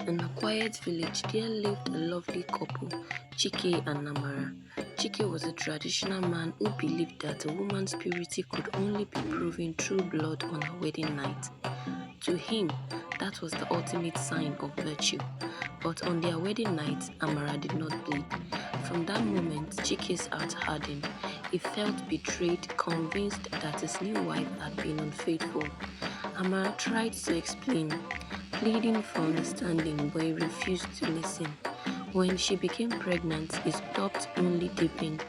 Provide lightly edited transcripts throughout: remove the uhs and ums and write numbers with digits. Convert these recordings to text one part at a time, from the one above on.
In a quiet village, there lived a lovely couple, Chike and Amara. Chike was a traditional man who believed that a woman's purity could only be proven through blood on her wedding night. To him, that was the ultimate sign of virtue. But on their wedding night, Amara did not bleed. From that moment, Chike's heart hardened. He felt betrayed, convinced that his new wife had been unfaithful. Amara tried to explain, pleading for understanding, but he refused to listen. When she became pregnant, his doubt only deepened.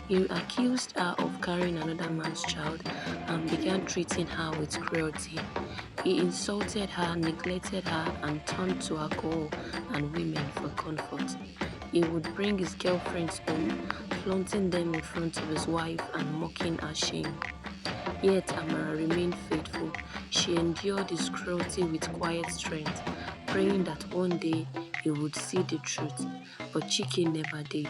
He accused her of carrying another man's child and began treating her with cruelty. He insulted her, neglected her, and turned to alcohol and women for comfort. He would bring his girlfriends home, flaunting them in front of his wife and mocking her shame. Yet Amara remained faithful. She endured his cruelty with quiet strength, praying that one day he would see the truth. But Chike never did.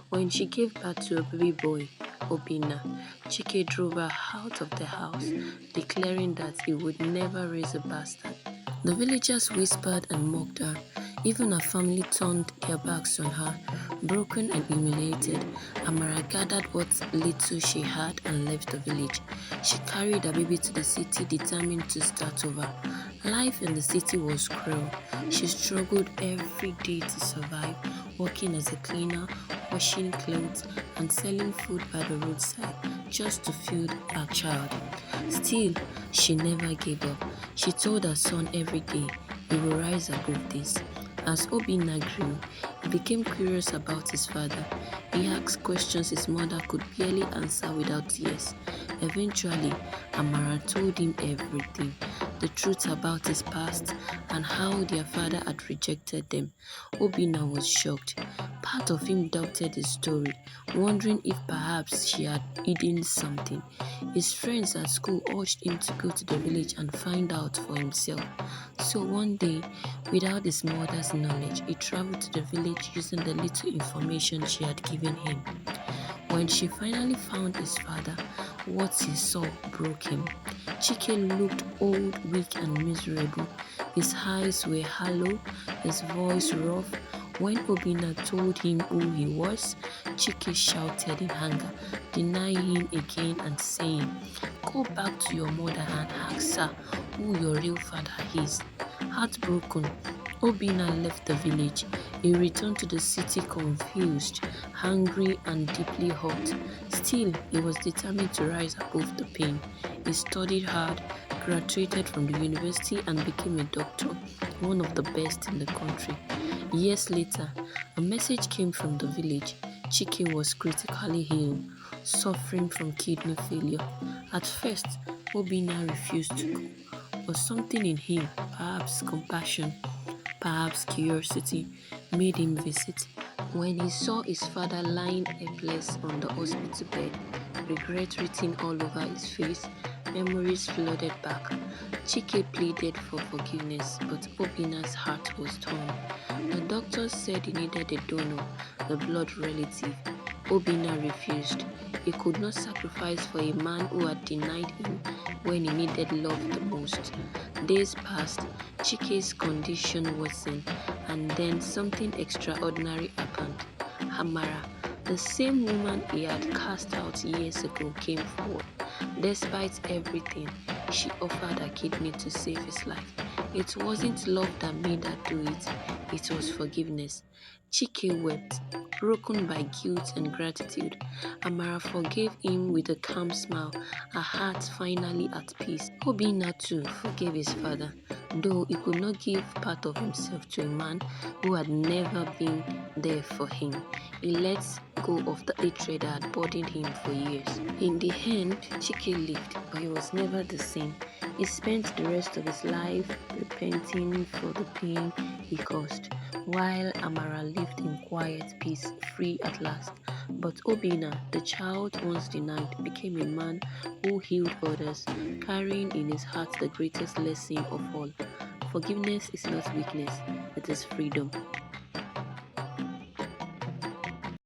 When she gave birth to a baby boy, Obina, Chike drove her out of the house, declaring that he would never raise a bastard. The villagers whispered and mocked her. Even her family turned their backs on her. Broken and humiliated, Amara gathered what little she had and left the village. She carried her baby to the city, determined to start over. Life in the city was cruel. She struggled every day to survive, working as a cleaner, washing clothes, and selling food by the roadside just to feed her child. Still, she never gave up. She told her son every day, he will rise above this. As Obina grew, he became curious about his father. He asked questions his mother could barely answer without tears. Eventually, Amara told him everything, the truth about his past and how their father had rejected them. Obina was shocked. Part of him doubted his story, wondering if perhaps she had hidden something. His friends at school urged him to go to the village and find out for himself. So one day, without his mother's knowledge, he traveled to the village using the little information she had given him. When she finally found his father, what he saw broke him. Chike looked old, weak, and miserable. His eyes were hollow, his voice rough. When Obina told him who he was, Chike shouted in anger, denying him again and saying, "Go back to your mother and ask her who your real father is." Heartbroken, Obina left the village. He returned to the city confused, hungry, and deeply hurt. Still, he was determined to rise above the pain. He studied hard, graduated from the university, and became a doctor, one of the best in the country. Years later, a message came from the village. Chike was critically ill, suffering from kidney failure. At first, Obina refused to go, but something in him, perhaps compassion, perhaps curiosity, made him visit. When he saw his father lying helpless on the hospital bed, regret written all over his face, memories flooded back. Chike pleaded for forgiveness, but Obina's heart was torn. The doctors said he needed a donor, a blood relative. Obina refused. He could not sacrifice for a man who had denied him when he needed love the most. Days passed, Chike's condition worsened, and then something extraordinary happened. Amara, the same woman he had cast out years ago, came forward. Despite everything, she offered her kidney to save his life. It wasn't love that made her do it, it was forgiveness. Chike wept, broken by guilt and gratitude. Amara forgave him with a calm smile, her heart finally at peace. Obina too forgave his father, though he could not give part of himself to a man who had never been there for him. He let go of the hatred that had burdened him for years. In the end, Chike lived, but he was never the same. He spent the rest of his life repenting for the pain he caused, while Amara lived in quiet peace, free at last. But Obina, the child once denied, became a man who healed others, carrying in his heart the greatest lesson of all. Forgiveness is not weakness, it is freedom.